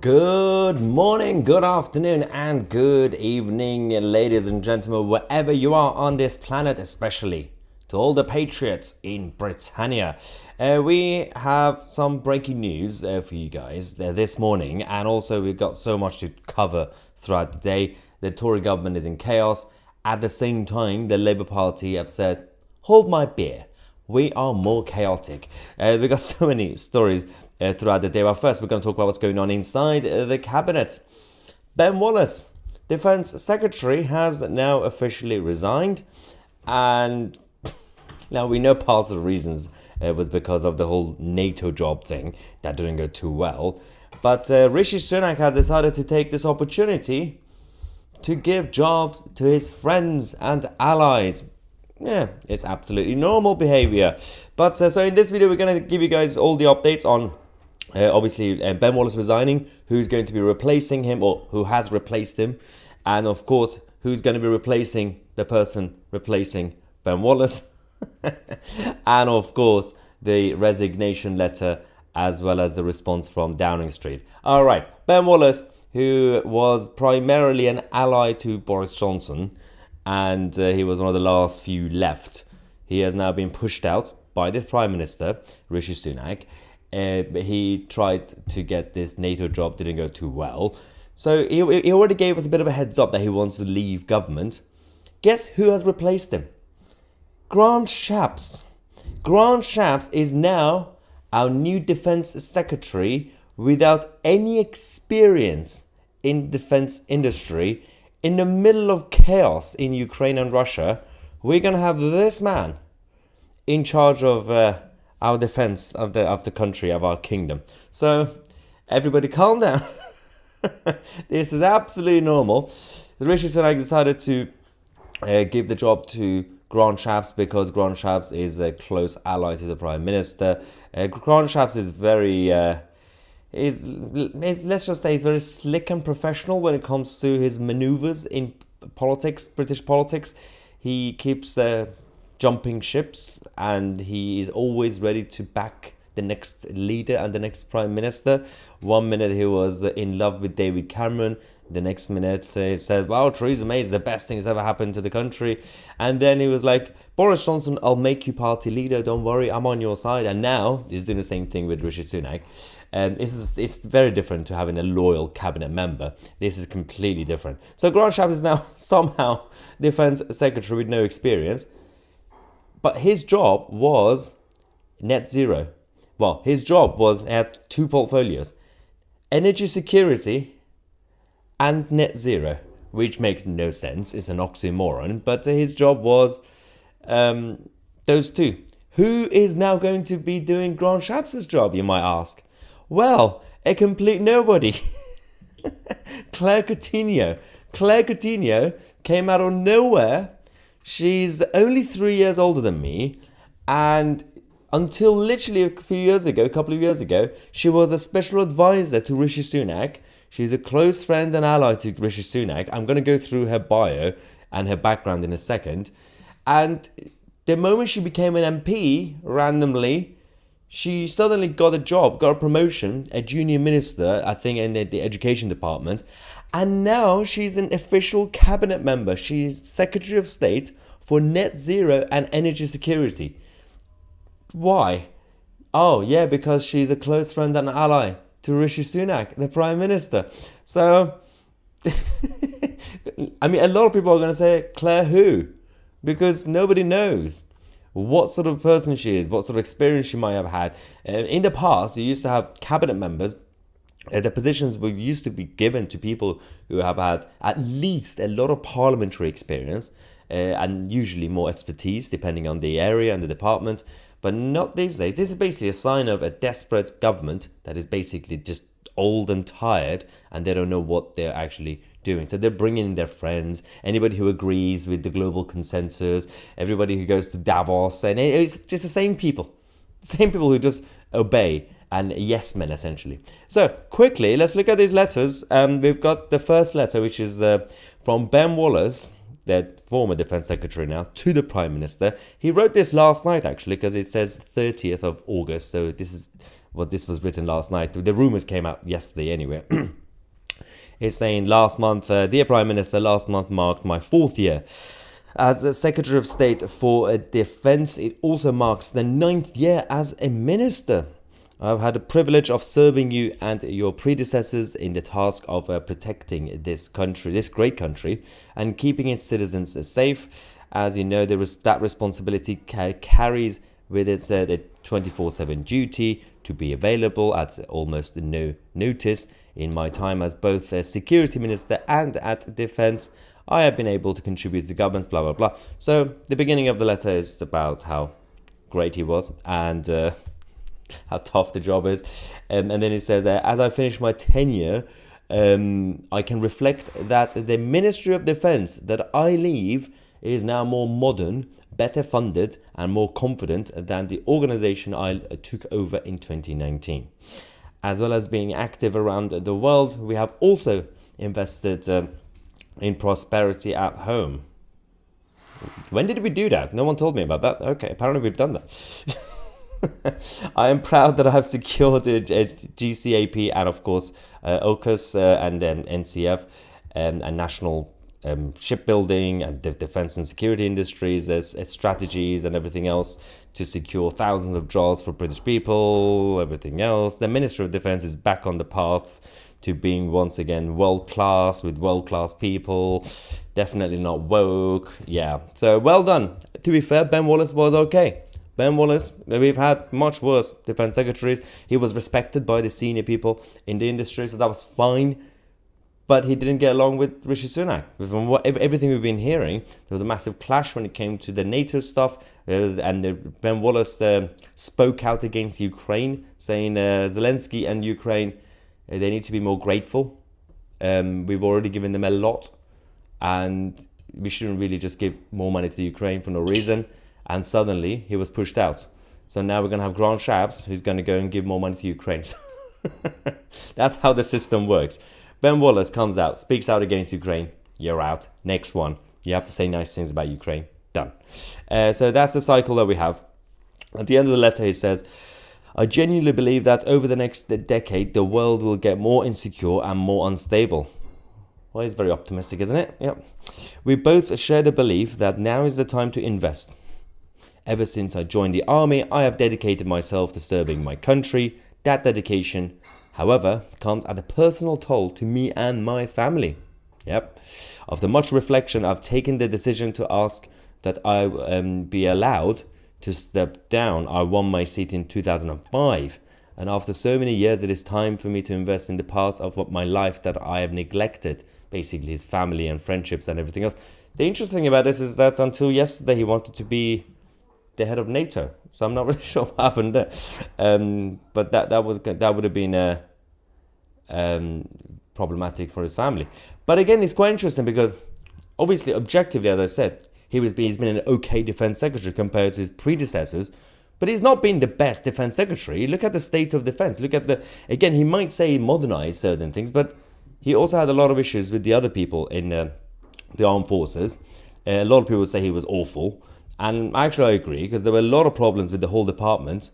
Good morning, good afternoon, and good evening, ladies and gentlemen, wherever you are on this planet, especially to all the patriots in Britannia. We have some breaking news for you guys this morning, and also we've got so much to cover throughout the day. The Tory government is in chaos. At the same time, the Labour Party have said, hold my beer, we are more chaotic. We've got so many stories throughout the day. But first, we're going to talk about what's going on inside the cabinet. Ben Wallace, Defence Secretary, has now officially resigned. And now we know part of the reasons was because of the whole NATO job thing that didn't go too well. But Rishi Sunak has decided to take this opportunity to give jobs to his friends and allies. Yeah, it's absolutely normal behavior. But so in this video, we're going to give you guys all the updates on obviously Ben Wallace resigning, who's going to be replacing him or who has replaced him, and of course, who's going to be replacing the person replacing Ben Wallace, and of course, the resignation letter as well as the response from Downing Street. All right, Ben Wallace, who was primarily an ally to Boris Johnson, and he was one of the last few left. He has now been pushed out by this Prime Minister, Rishi Sunak. He tried to get this NATO job, didn't go too well. So he already gave us a bit of a heads up that he wants to leave government. Guess who has replaced him? Grant Shapps. Grant Shapps is now our new Defence Secretary without any experience in defence industry. In the middle of chaos in Ukraine and Russia, we're going to have this man in charge of our defense of the country, of our kingdom. So everybody calm down. This is absolutely normal. Rishi Sunak decided to give the job to Grant Shapps because Grant Shapps is a close ally to the Prime Minister. Grant Shapps is very, let's just say he's very slick and professional when it comes to his maneuvers in politics, British politics. He keeps jumping ships, and he is always ready to back the next leader and the next Prime Minister. One minute he was in love with David Cameron, the next minute he said, wow, Theresa May is the best thing that's ever happened to the country. And then he was like, Boris Johnson, I'll make you party leader, don't worry, I'm on your side. And now he's doing the same thing with Rishi Sunak. And it's very different to having a loyal cabinet member. This is completely different. So Grant Shapps is now somehow Defence Secretary with no experience. But his job was net zero. Well, his job was at two portfolios: energy security and net zero, which makes no sense. It's an oxymoron. But his job was those two. Who is now going to be doing Grant Shapps' job, you might ask? Well, a complete nobody. Claire Coutinho. Claire Coutinho came out of nowhere. She's only 3 years older than me, and until literally a couple of years ago, she was a special advisor to Rishi Sunak. She's a close friend and ally to Rishi Sunak. I'm going to go through her bio and her background in a second. And the moment she became an MP, randomly, she suddenly got a job, got a promotion, a junior minister, I think, in the education department. And now she's an official cabinet member. She's Secretary of State for net zero and energy security. Why? Oh, yeah, because she's a close friend and ally to Rishi Sunak, the Prime Minister. So, I mean, a lot of people are going to say, Claire who? Because nobody knows what sort of person she is, what sort of experience she might have had. In the past, you used to have cabinet members. The positions were used to be given to people who have had at least a lot of parliamentary experience and usually more expertise depending on the area and the department, but not these days. This is basically a sign of a desperate government that is basically just old and tired, and they don't know what they're actually doing. So they're bringing in their friends, anybody who agrees with the global consensus, everybody who goes to Davos, and it's just the same people who just obey. And yes men, essentially. So quickly, let's look at these letters. We've got the first letter, which is from Ben Wallace, the former Defence Secretary now, to the Prime Minister. He wrote this last night, actually, because it says 30th of August. So this is what this was written last night. The rumors came out yesterday anyway. It's saying, last month, dear Prime Minister, last month marked my 4th year as a Secretary of State for Defense. It also marks the 9th year as a minister. I've had the privilege of serving you and your predecessors in the task of protecting this country, this great country, and keeping its citizens safe. As you know, that responsibility carries with it the 24/7 duty to be available at almost no notice. In my time as both a security minister and at defense, I have been able to contribute to the government's blah, blah, blah. So the beginning of the letter is about how great he was and how tough the job is. And then it says, as I finish my tenure, I can reflect that the Ministry of Defense that I leave is now more modern, better funded, and more confident than the organization I took over in 2019. As well as being active around the world, we have also invested in prosperity at home. When did we do that? No one told me about that. Okay, apparently we've done that. I am proud that I have secured the GCAP and, of course, AUKUS and NCF and national shipbuilding and defense and security industries as strategies and everything else to secure thousands of jobs for British people, everything else. The Minister of Defense is back on the path to being once again world-class with world-class people. Definitely not woke. Yeah, so well done. To be fair, Ben Wallace was okay. Ben Wallace, we've had much worse defense secretaries. He was respected by the senior people in the industry, so that was fine. But he didn't get along with Rishi Sunak. From everything we've been hearing, there was a massive clash when it came to the NATO stuff. Ben Wallace spoke out against Ukraine, saying Zelensky and Ukraine, they need to be more grateful. We've already given them a lot. And we shouldn't really just give more money to Ukraine for no reason. And suddenly, he was pushed out. So now we're going to have Grant Shapps, who's going to go and give more money to Ukraine. That's how the system works. Ben Wallace comes out, speaks out against Ukraine. You're out. Next one. You have to say nice things about Ukraine. Done. So that's the cycle that we have. At the end of the letter, he says, I genuinely believe that over the next decade, the world will get more insecure and more unstable. Well, it's very optimistic, isn't it? Yep. We both share the belief that now is the time to invest. Ever since I joined the army, I have dedicated myself to serving my country. That dedication, however, comes at a personal toll to me and my family. Yep. After much reflection, I've taken the decision to ask that I be allowed to step down. I won my seat in 2005. And after so many years, it is time for me to invest in the parts of my life that I have neglected. Basically, his family and friendships and everything else. The interesting thing about this is that until yesterday, he wanted to be the head of NATO. So I'm not really sure what happened there. But that would have been problematic for his family. But again, it's quite interesting because obviously, objectively, as I said, he's been an okay defense secretary compared to his predecessors. But he's not been the best defense secretary. Look at the state of defense. Again, he might say modernize certain things, but he also had a lot of issues with the other people in the armed forces. A lot of people say he was awful. And actually, I agree, because there were a lot of problems with the whole department.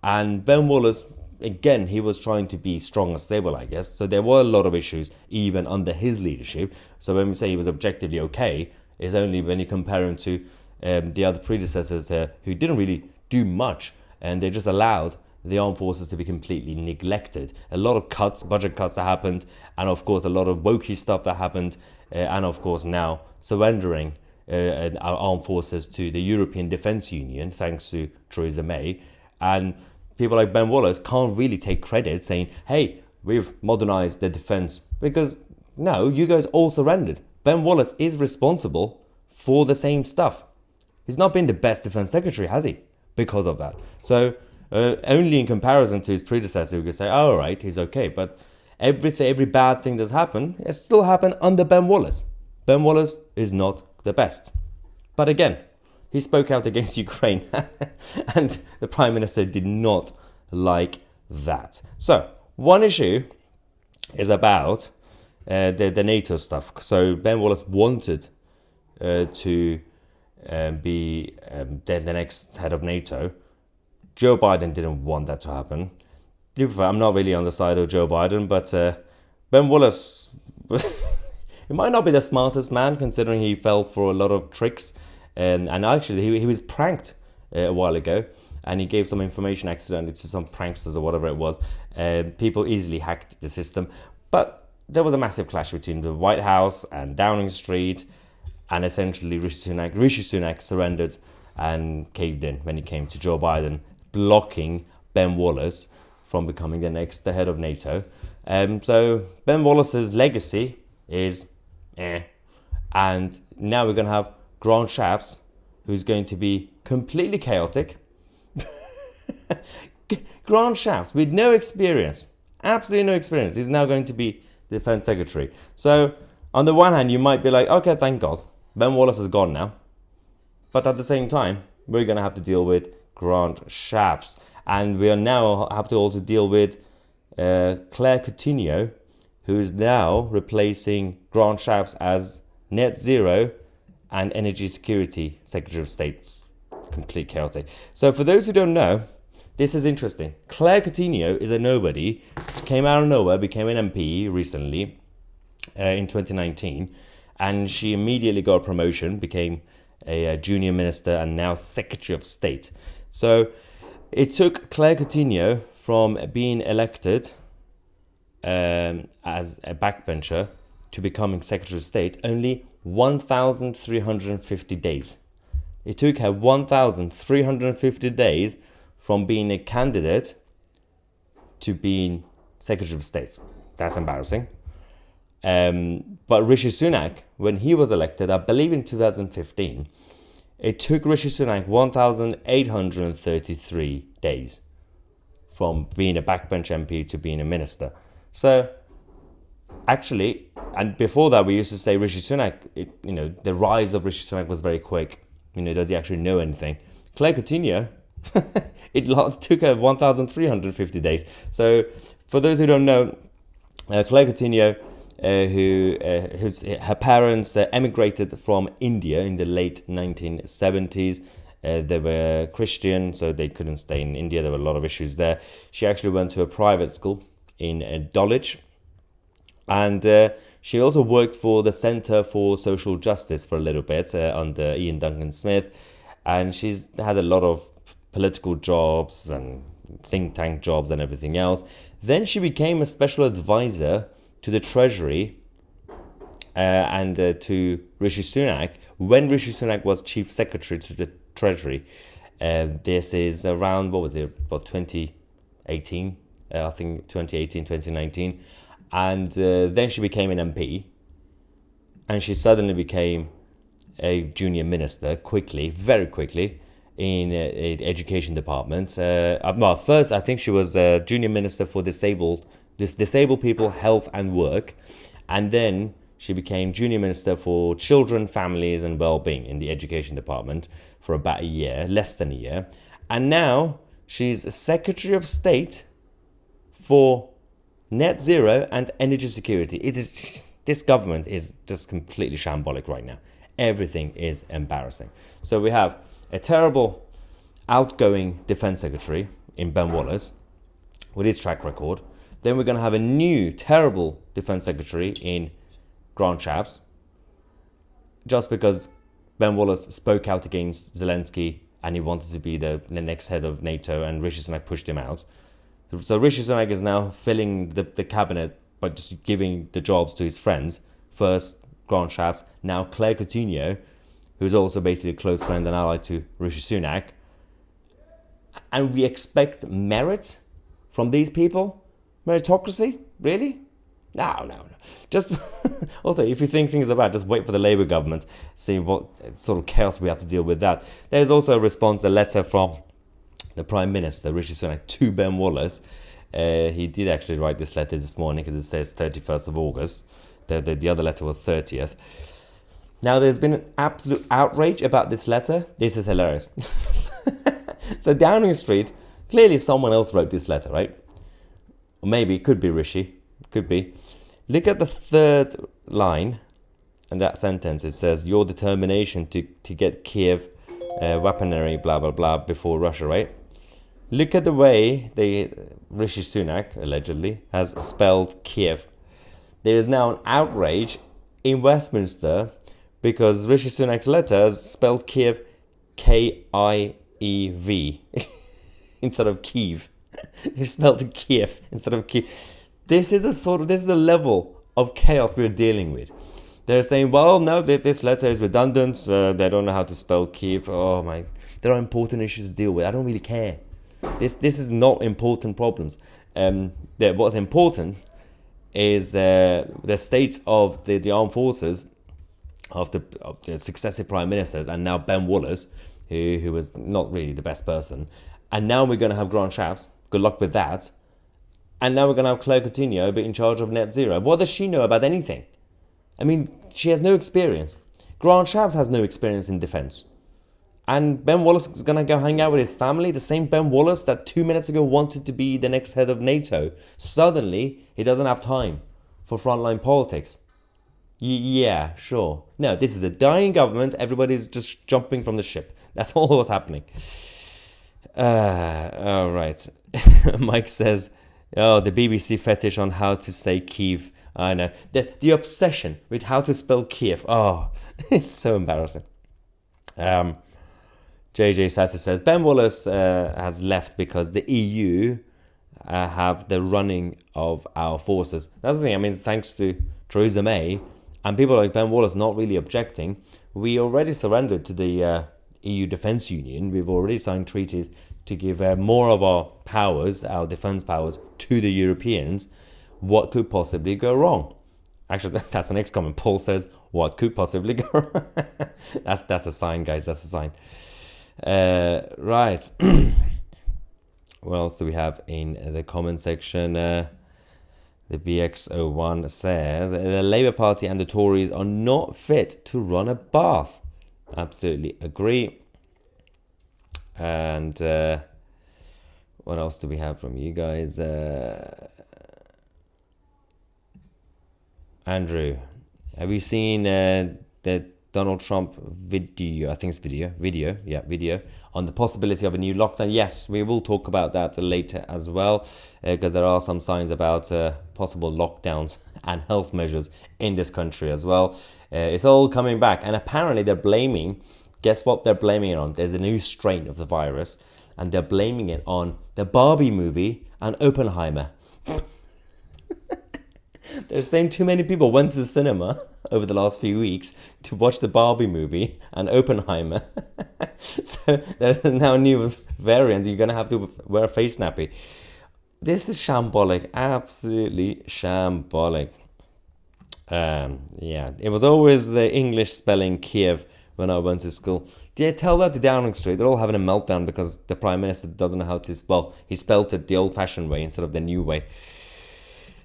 And Ben Wallace, again, he was trying to be strong and stable, I guess. So there were a lot of issues, even under his leadership. So when we say he was objectively okay, it's only when you compare him to the other predecessors there who didn't really do much. And they just allowed the armed forces to be completely neglected. A lot of cuts, budget cuts that happened. And of course, a lot of wokey stuff that happened. And of course, now surrendering our armed forces to the European Defence Union, thanks to Theresa May. And people like Ben Wallace can't really take credit saying, hey, we've modernised the defence. Because, no, you guys all surrendered. Ben Wallace is responsible for the same stuff. He's not been the best defence secretary, has he? Because of that. So, only in comparison to his predecessor, we could say, oh, all right, he's okay. But every bad thing that's happened, it still happened under Ben Wallace. Ben Wallace is not the best. But again, he spoke out against Ukraine and the Prime Minister did not like that. So one issue is about the NATO stuff. So Ben Wallace wanted to be the next head of NATO. Joe Biden didn't want that to happen. to be fair, I'm not really on the side of Joe Biden, but Ben Wallace, he might not be the smartest man considering he fell for a lot of tricks. And actually, he was pranked a while ago, and he gave some information accidentally to some pranksters or whatever it was. People easily hacked the system. But there was a massive clash between the White House and Downing Street, and essentially Rishi Sunak surrendered and caved in when it came to Joe Biden blocking Ben Wallace from becoming the head of NATO. So Ben Wallace's legacy is and now we're going to have Grant Shapps, who's going to be completely chaotic. Grant Shapps, with no experience, absolutely no experience, is now going to be Defense Secretary. So on the one hand, you might be like, okay, thank God, Ben Wallace is gone now. But at the same time, we're going to have to deal with Grant Shapps. And we now have to also deal with Claire Coutinho, who is now replacing Grant Shapps as Net Zero and Energy Security Secretary of State. Complete chaotic. So for those who don't know, this is interesting. Claire Coutinho is a nobody. She came out of nowhere, became an MP recently in 2019. And she immediately got a promotion, became a junior minister and now Secretary of State. So it took Claire Coutinho from being elected as a backbencher to becoming Secretary of State only 1,350 days. It took her 1,350 days from being a candidate to being Secretary of State. That's embarrassing. But Rishi Sunak, when he was elected, I believe in 2015, it took Rishi Sunak 1,833 days from being a backbench MP to being a minister. So, actually, and before that, we used to say Rishi Sunak, the rise of Rishi Sunak was very quick. Does he actually know anything? Claire Coutinho, it took her 1,350 days. So, for those who don't know, Claire Coutinho, her parents emigrated from India in the late 1970s. They were Christian, so they couldn't stay in India. There were a lot of issues there. She actually went to a private school in Dulwich. And she also worked for the Centre for Social Justice for a little bit under Ian Duncan Smith. And she's had a lot of political jobs and think tank jobs and everything else. Then she became a special advisor to the Treasury and to Rishi Sunak when Rishi Sunak was Chief Secretary to the Treasury. This is around, about 2018, I think 2018, 2019. And then she became an MP. And she suddenly became a junior minister very quickly, in the education department. First, I think she was a junior minister for disabled people, health and work. And then she became junior minister for children, families and well-being in the education department for about a year, less than a year. And now she's Secretary of State for Net Zero and Energy Security. This government is just completely shambolic right now. Everything is embarrassing. So we have a terrible outgoing Defense Secretary in Ben Wallace with his track record. Then we're going to have a new terrible Defense Secretary in Grant Shapps, just because Ben Wallace spoke out against Zelensky and he wanted to be the next head of NATO, and Rishi Sunak pushed him out. So Rishi Sunak is now filling the cabinet by just giving the jobs to his friends. First Grant Shapps, now Claire Coutinho, who's also basically a close friend and ally to Rishi Sunak. And we expect merit from these people? Meritocracy? Really? No. Just also, if you think things are bad, just wait for the Labour government, see what sort of chaos we have to deal with that. There's also a letter from the Prime Minister, Rishi Sunak, to Ben Wallace. He did actually write this letter this morning because it says 31st of August. The other letter was 30th. Now, there's been an absolute outrage about this letter. This is hilarious. So Downing Street, clearly someone else wrote this letter, right? Or maybe it could be Rishi. Could be. Look at the third line in that sentence. It says, your determination to get Kiev weaponry, blah, blah, blah, before Russia, right? Look at the way Rishi Sunak, allegedly, has spelled Kiev. There is now an outrage in Westminster because Rishi Sunak's letter has spelled Kiev Kiev instead of Kiev. They spelled it Kiev instead of Kiev. This is a level of chaos we're dealing with. They're saying, well, no, this letter is redundant. They don't know how to spell Kiev. Oh my, there are important issues to deal with. I don't really care. This is not important problems. What's important is the state of the armed forces of the successive prime ministers, and now Ben Wallace, who was not really the best person, and now we're going to have Grant Shapps. Good luck with that. And now we're going to have Claire Coutinho be in charge of net zero. What does she know about anything? I mean, she has no experience. Grant Shapps has no experience in defence. And Ben Wallace is going to go hang out with his family. The same Ben Wallace that 2 minutes ago wanted to be the next head of NATO. Suddenly, he doesn't have time for frontline politics. Yeah, sure. No, this is a dying government. Everybody's just jumping from the ship. That's all what's happening. All right. Mike says, oh, the BBC fetish on how to say Kiev. I know. The obsession with how to spell Kiev. Oh, it's so embarrassing. JJ Sasser says, Ben Wallace has left because the EU have the running of our forces. That's the thing. I mean, thanks to Theresa May and people like Ben Wallace not really objecting, we already surrendered to the EU Defence Union. We've already signed treaties to give more of our powers, our defence powers, to the Europeans. What could possibly go wrong? Actually, that's the next comment. Paul says, what could possibly go wrong? That's a sign, guys. That's a sign. Right. What else do we have in the comment section? The BX01 says, the Labour Party and the Tories are not fit to run a bath. Absolutely agree. And what else do we have from you guys? Andrew, have you seen the Donald Trump video? I think it's video on the possibility of a new lockdown. Yes, we will talk about that later as well, because there are some signs about possible lockdowns and health measures in this country as well. It's all coming back, and apparently they're blaming. Guess what they're blaming it on? There's a new strain of the virus, and they're blaming it on the Barbie movie and Oppenheimer. They're saying too many people went to the cinema over the last few weeks to watch the Barbie movie and Oppenheimer. So there's now a new variant. You're going to have to wear a face nappy. This is shambolic. Absolutely shambolic. Yeah, it was always the English spelling Kiev when I went to school. Yeah, tell that to Downing Street. They're all having a meltdown because the Prime Minister doesn't know how to spell. He spelled it the old-fashioned way instead of the new way.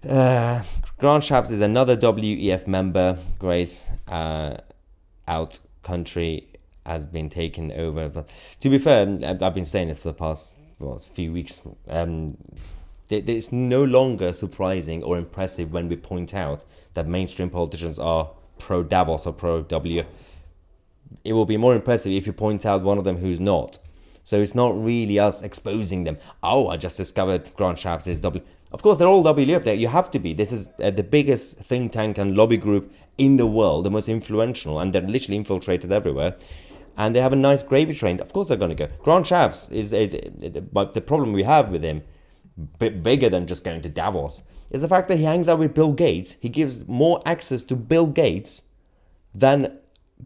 Grant Shapps is another WEF member. Great. Out country has been taken over. But to be fair, I've been saying this for the past few weeks. It's no longer surprising or impressive when we point out that mainstream politicians are pro-Davos or pro-WEF. It will be more impressive if you point out one of them who's not. So it's not really us exposing them. Oh, I just discovered Grant Shapps is WEF. Of course, they're all WEF there. You have to be. This is the biggest think tank and lobby group in the world, the most influential, and they're literally infiltrated everywhere. And they have a nice gravy train. Of course, they're going to go. Grant Shapps but the problem we have with him, bit bigger than just going to Davos, is the fact that he hangs out with Bill Gates. He gives more access to Bill Gates than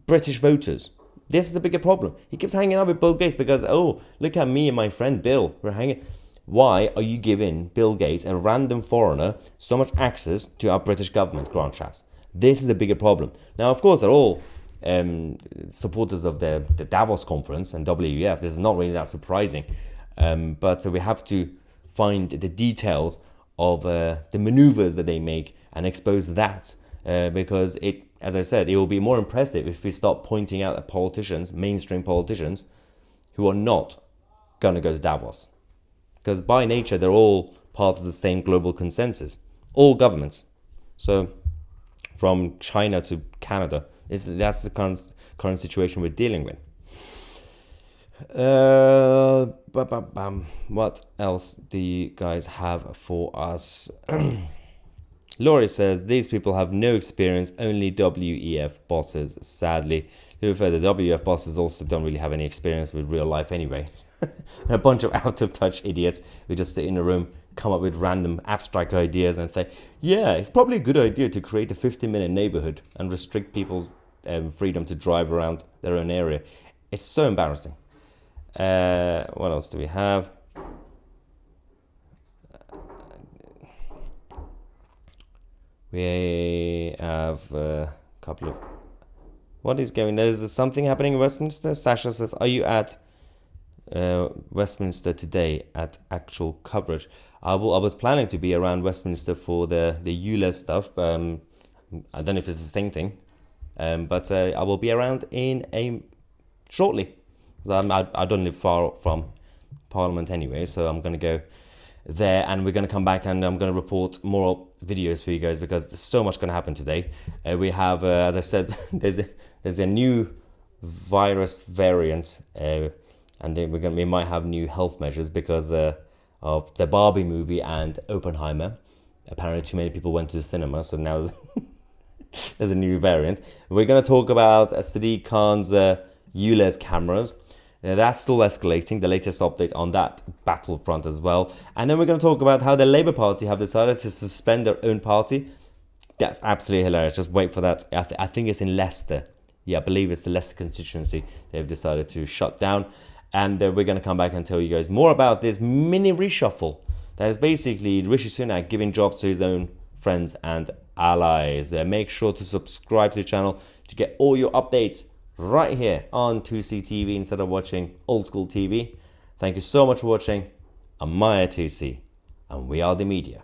British voters. This is the bigger problem. He keeps hanging out with Bill Gates because, oh, look at me and my friend Bill. We're hanging. Why are you giving Bill Gates, a random foreigner, so much access to our British government, Grant Shapps? This is the bigger problem. Now, of course, they're all supporters of the Davos conference and WEF. This is not really that surprising. But we have to find the details of the maneuvers that they make and expose that. Because, as I said, it will be more impressive if we start pointing out at politicians, mainstream politicians, who are not going to go to Davos. Because by nature, they're all part of the same global consensus. All governments. So, from China to Canada, that's the current situation we're dealing with. What else do you guys have for us? Laurie says these people have no experience, only WEF bosses. Sadly, to be fair, the WEF bosses also don't really have any experience with real life anyway. A bunch of out of touch idiots who just sit in a room, come up with random abstract ideas and say, yeah, it's probably a good idea to create a 50-minute neighborhood and restrict people's freedom to drive around their own area. It's so embarrassing. What else do we have? We have a couple of... What is going on? There's something happening in Westminster. Sasha says, are you at Westminster today at actual coverage? I was planning to be around Westminster for the ULEZ stuff. I don't know if it's the same thing. But I will be around shortly. I don't live far from Parliament anyway, so I'm going to go there and we're going to come back and I'm going to report more videos for you guys because there's so much going to happen today. We have, as I said, there's a new virus variant and then we might have new health measures because of the Barbie movie and Oppenheimer. Apparently too many people went to the cinema, so now there's a new variant. We're going to talk about Sadiq Khan's ULEZ cameras. That's still escalating, the latest update on that battlefront as well. And then we're going to talk about how the Labour Party have decided to suspend their own party. That's absolutely hilarious. Just wait for that. I think it's in Leicester. Yeah, I believe it's the Leicester constituency they've decided to shut down. And we're going to come back and tell you guys more about this mini reshuffle. That is basically Rishi Sunak giving jobs to his own friends and allies. Make sure to subscribe to the channel to get all your updates right here on 2C TV instead of watching old school TV. Thank you so much for watching. I'm Mahyar 2C and we are the media.